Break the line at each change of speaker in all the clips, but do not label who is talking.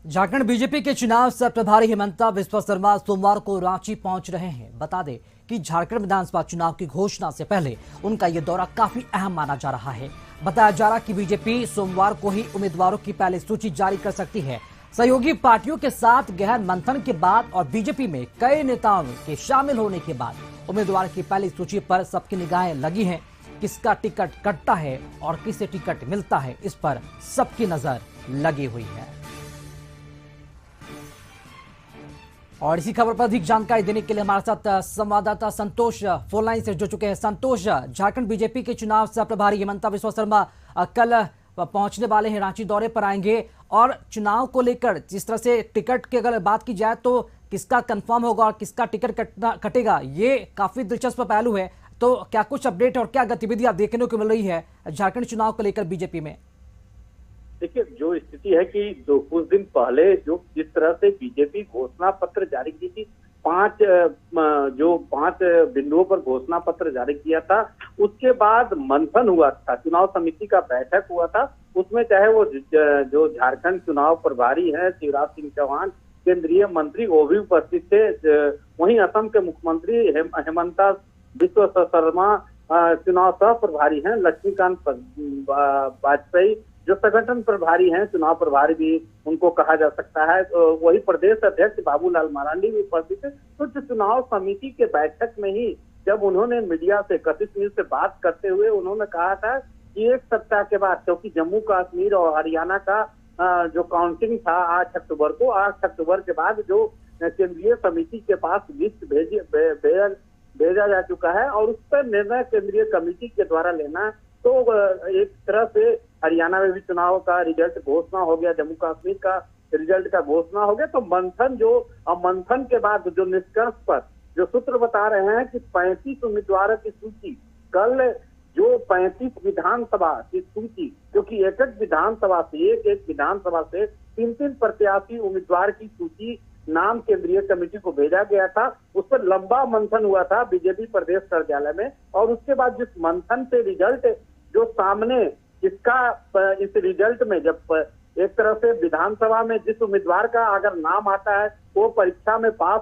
Jharkhand BJP के चुनाव सह प्रभारी हेमंता बिस्वा शर्मा सोमवार को रांची पहुंच रहे हैं। बता दें कि झारखंड विधानसभा चुनाव की घोषणा से पहले उनका ये दौरा काफी अहम माना जा रहा है। बताया जा रहा कि बीजेपी सोमवार को ही उम्मीदवारों की पहली सूची जारी कर सकती है। सहयोगी पार्टियों के साथ गहन मंथन के बाद और बीजेपी में कई नेताओं के शामिल होने के बाद उम्मीदवार की पहली सूची पर सबकी निगाहें लगी हैं। किसका टिकट कटता है और किसे टिकट मिलता है, इस पर सबकी नजर लगी हुई है। और इसी खबर पर अधिक जानकारी देने के लिए हमारे साथ संवाददाता संतोष फोन लाइन से जुड़ चुके हैं। संतोष, झारखंड बीजेपी के चुनाव सह प्रभारी हेमंता बिस्वा शर्मा कल पहुंचने वाले हैं, रांची दौरे पर आएंगे और चुनाव को लेकर जिस तरह से टिकट की अगर बात की जाए तो किसका कंफर्म होगा और किसका टिकट कटेगा, ये काफी दिलचस्प पहलू है। तो क्या कुछ अपडेट और क्या गतिविधियां देखने को मिल रही है झारखंड चुनाव को लेकर बीजेपी में?
देखिए, जो स्थिति है कि कुछ दिन पहले जो जिस तरह से बीजेपी घोषणा पत्र जारी की थी, पांच बिंदुओं पर घोषणा पत्र जारी किया था, उसके बाद मंथन हुआ था, चुनाव समिति का बैठक हुआ था। उसमें चाहे वो जो झारखंड चुनाव प्रभारी हैं शिवराज सिंह चौहान, केंद्रीय मंत्री वो भी उपस्थित थे, वहीं असम के मुख्यमंत्री हेमंता बिस्वा शर्मा चुनाव सह प्रभारी हैं, लक्ष्मीकांत वाजपेयी जो संगठन प्रभारी हैं, चुनाव प्रभारी भी उनको कहा जा सकता है, तो वही प्रदेश अध्यक्ष बाबूलाल मरांडी भी उपस्थित थे। तो जो चुनाव समिति के बैठक में ही जब उन्होंने मीडिया से कथित न्यूज से बात करते हुए उन्होंने कहा था कि एक सप्ताह के बाद, क्योंकि जम्मू कश्मीर और हरियाणा का जो काउंटिंग था 8 अक्टूबर को, 8 अक्टूबर के बाद जो केंद्रीय समिति के पास लिस्ट भेजा जा चुका है और उस पर निर्णय केंद्रीय कमेटी के द्वारा लेना, तो एक तरह से हरियाणा में भी चुनाव का रिजल्ट घोषणा हो गया, जम्मू कश्मीर का रिजल्ट का घोषणा हो गया। तो मंथन के बाद जो निष्कर्ष पर जो सूत्र बता रहे हैं कि 35 उम्मीदवारों की सूची कल, जो 35 विधानसभा की सूची, क्योंकि एक विधानसभा से 3-3 प्रत्याशी उम्मीदवार की सूची नाम केंद्रीय कमेटी को भेजा गया था। उस पर लंबा मंथन हुआ था बीजेपी प्रदेश कार्यालय में और उसके बाद जिस मंथन से रिजल्ट जो सामने, इसका इस रिजल्ट में जब एक तरह से विधानसभा में जिस उम्मीदवार का अगर नाम आता है वो परीक्षा में पास,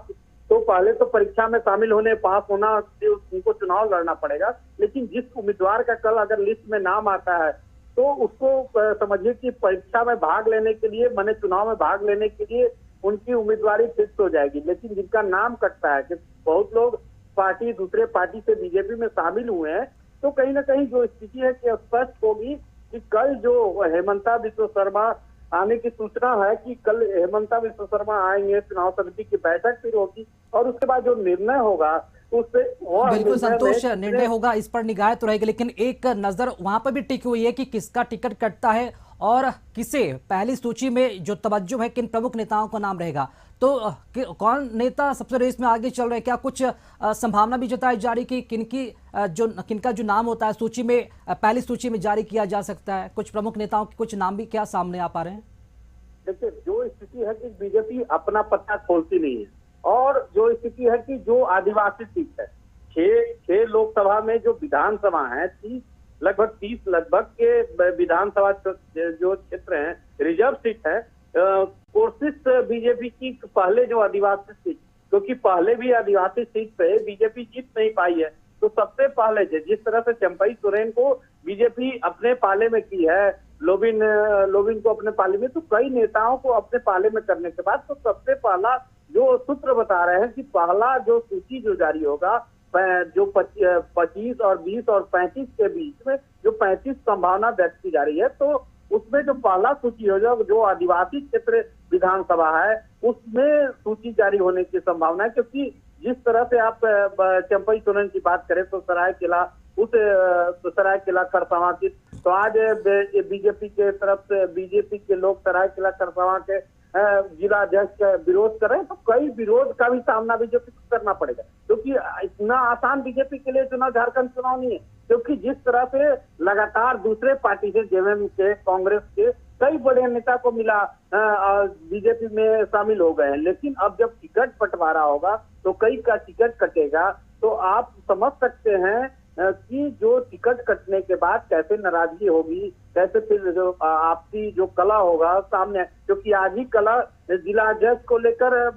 तो पहले तो परीक्षा में शामिल होने, पास होना, उनको चुनाव लड़ना पड़ेगा। लेकिन जिस उम्मीदवार का कल अगर लिस्ट में नाम आता है तो उसको समझिए कि परीक्षा में भाग लेने के लिए, माने चुनाव में भाग लेने के लिए उनकी उम्मीदवारी फिक्स हो जाएगी। लेकिन जिनका नाम कटता है, कि बहुत लोग दूसरे पार्टी से बीजेपी में शामिल हुए हैं, तो कहीं ना कहीं जो स्थिति है कि स्पष्ट होगी कि कल जो हेमंता बिस्वा शर्मा आने की सूचना है कि कल हेमंता बिस्वा शर्मा आएंगे, चुनाव समिति की बैठक फिर होगी और उसके बाद जो निर्णय होगा उससे
बिल्कुल संतोष, निर्णय होगा, इस पर निगाह तो रहेगी। लेकिन एक नजर वहां पर भी टिकी हुई है कि किसका टिकट कटता है और किसे पहली सूची में जो तवज्जो है, किन प्रमुख नेताओं का नाम रहेगा। तो कौन नेता सबसे रेस में आगे चल रहे हैं? क्या कुछ संभावना भी जताई जा रही कि किनका जो नाम होता है सूची में, पहली सूची में जारी किया जा सकता है? कुछ प्रमुख नेताओं के कुछ नाम भी क्या सामने आ पा रहे हैं?
देखिए, जो स्थिति है कि बीजेपी अपना पत्ता खोलती नहीं है और जो स्थिति है कि जो आदिवासी सीट है, 6 लोकसभा में जो विधानसभा है, लगभग 30 के विधानसभा जो क्षेत्र है, रिजर्व सीट है। कोशिश बीजेपी की पहले जो आदिवासी सीट, क्योंकि पहले भी आदिवासी सीट पे बीजेपी जीत नहीं पाई है, तो सबसे पहले जिस तरह से चंपई सोरेन को बीजेपी अपने पाले में की है, लोबिन को अपने पाले में, तो कई नेताओं को अपने पाले में करने के बाद, तो सबसे पहला जो सूत्र बता रहे हैं कि पहला जो सूची जो जारी होगा, जो 25 और 20 और 35 के बीच में जो 35 संभावना व्यक्त की जा रही है, तो उसमें जो पहला सूची हो जाए, जो आदिवासी क्षेत्र विधानसभा है, उसमें सूची जारी होने की संभावना है। क्योंकि जिस तरह से आप चंपई सोरेन की बात करें तो सरायकेला खरसावां की, तो आज बीजेपी के तरफ से बीजेपी के लोग सरायकेला खरसावां के जिला अध्यक्ष का विरोध कर रहे हैं, तो कई विरोध का भी सामना बीजेपी को करना पड़ेगा, क्योंकि इतना आसान बीजेपी के लिए चुनाव, झारखंड चुनाव नहीं है। क्योंकि जिस तरह से लगातार दूसरे पार्टी से, जेएमएम के, कांग्रेस के कई बड़े नेता को मिला, बीजेपी में शामिल हो गए हैं, लेकिन अब जब टिकट बंटवारा होगा तो कई का टिकट कटेगा, तो आप समझ सकते हैं कि जो टिकट कटने के बाद कैसे नाराजगी होगी, कैसे फिर जो आपसी जो कला होगा सामने, क्योंकि आज ही कला जिला अध्यक्ष को लेकर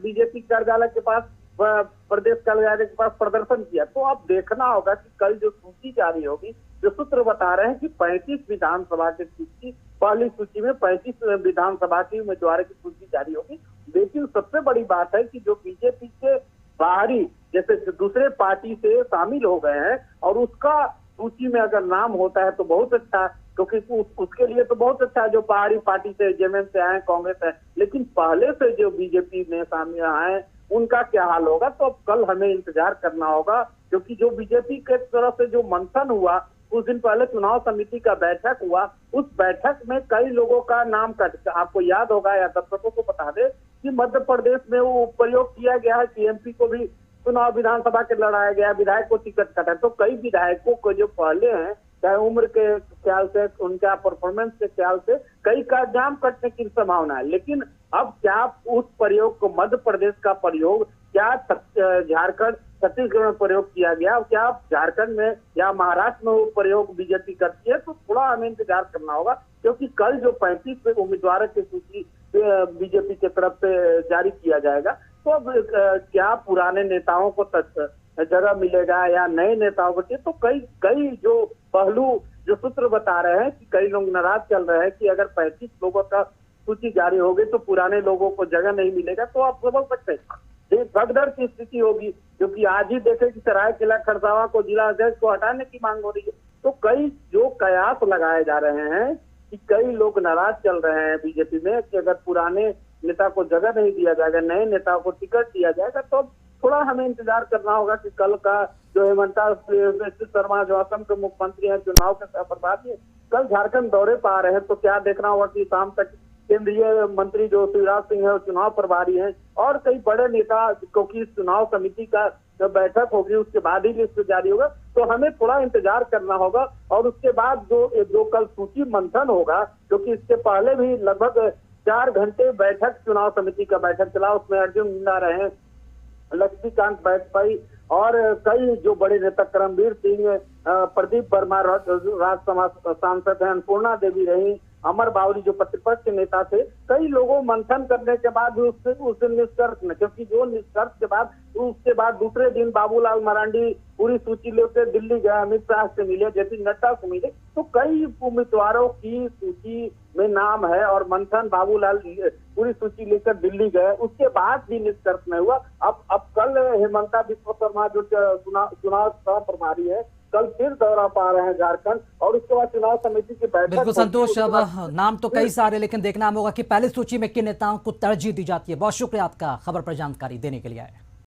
बीजेपी कार्यालय के पास, प्रदेश कार्यालय के पास प्रदर्शन किया। तो अब देखना होगा कि कल जो सूची जारी होगी, जो सूत्र बता रहे हैं कि 35 विधानसभा की सूची, पहली सूची में 35 विधानसभा के उम्मीदवारों की सूची जारी होगी। लेकिन सबसे बड़ी बात है कि जो बीजेपी के बाहरी जैसे दूसरे पार्टी से शामिल हो गए हैं और उसका सूची में अगर नाम होता है तो बहुत अच्छा है, क्योंकि उसके लिए तो बहुत अच्छा है जो बाहरी पार्टी से, जेएमएम से आए, कांग्रेस है। लेकिन पहले से जो बीजेपी में शामिल आए उनका क्या हाल होगा, तो अब कल हमें इंतजार करना होगा। क्योंकि जो बीजेपी के तरफ से जो मंथन हुआ, कुछ दिन पहले चुनाव समिति का बैठक हुआ, उस बैठक में कई लोगों का नाम कट, आपको याद होगा या दर्शकों को बता दे कि मध्य प्रदेश में वो प्रयोग किया गया है कि एमपी को भी चुनाव विधानसभा के लड़ाया गया, विधायक को टिकट कटा। तो कई विधायकों को जो पहले हैं, चाहे उम्र के ख्याल से, उनका परफॉर्मेंस के ख्याल से, कई का नाम कटने की संभावना है। लेकिन अब क्या उस प्रयोग को, मध्य प्रदेश का प्रयोग क्या झारखंड, छत्तीसगढ़ में प्रयोग किया गया, क्या झारखंड में या महाराष्ट्र में वो प्रयोग बीजेपी करती है, तो थोड़ा हमें इंतजार करना होगा। क्योंकि कल जो 35 उम्मीदवारों की सूची बीजेपी की तरफ से जारी किया जाएगा, तो अब क्या पुराने नेताओं को जगह मिलेगा या नए नेताओं को, तो कई जो पहलू, जो सूत्र बता रहे हैं कि कई लोग नाराज चल रहे हैं कि अगर 35 लोगों का सूची जारी होगी तो पुराने लोगों को जगह नहीं मिलेगा। तो आप समझ सकते हैं भगदड़ की स्थिति होगी। क्योंकि आज ही देखे कि सरायकेला खरसावां को जिला अध्यक्ष को हटाने की मांग हो रही है। तो कई जो कयास लगाए जा रहे हैं कि कई लोग नाराज चल रहे हैं बीजेपी में कि अगर पुराने नेता को जगह नहीं दिया जाएगा, नए नेताओं को टिकट दिया जाएगा, तो थोड़ा हमें इंतजार करना होगा कि कल का जो हेमंता शर्मा, जो असम के मुख्यमंत्री हैं, चुनाव के सहप्रभारी, कल झारखंड दौरे पर आ रहे हैं। तो क्या देखना होगा कि शाम तक केंद्रीय मंत्री जो शिवराज सिंह है, वो चुनाव प्रभारी हैं, और कई बड़े नेता, क्योंकि चुनाव समिति का जब बैठक होगी उसके बाद ही लिस्ट जारी होगा। तो हमें थोड़ा इंतजार करना होगा। और उसके बाद जो कल सूची मंथन होगा, क्योंकि इसके पहले भी लगभग 4 घंटे बैठक, चुनाव समिति का बैठक चला, उसमें अर्जुन मुंडा रहे, लक्ष्मीकांत वाजपेयी और कई जो बड़े नेता, करमवीर सिंह, प्रदीप वर्मा राज्यसभा सांसद हैं, अन्नपूर्णा देवी रही, अमर बावरी जो प्रतिपक्ष नेता थे, कई लोगों मंथन करने के बाद उस दिन निष्कर्ष में, क्योंकि जो निष्कर्ष के बाद उसके बाद दूसरे दिन बाबूलाल मरांडी पूरी सूची लेकर दिल्ली गए, अमित शाह से मिले, जेपी नड्डा से मिले। तो कई उम्मीदवारों की सूची में नाम है और मंथन, बाबूलाल पूरी सूची लेकर दिल्ली गए, उसके बाद भी निष्कर्ष नहीं हुआ। अब कल हेमंता बिस्वा शर्मा जो चुनाव सह प्रभारी है, कल फिर दौरा पा रहे हैं झारखंड, और उसके बाद चुनाव समिति की बैठक।
बिल्कुल संतोष, अब नाम तो कई सारे, लेकिन देखना होगा कि पहले सूची में किन नेताओं को तरजीह दी जाती है। बहुत शुक्रिया आपका खबर पर जानकारी देने के लिए।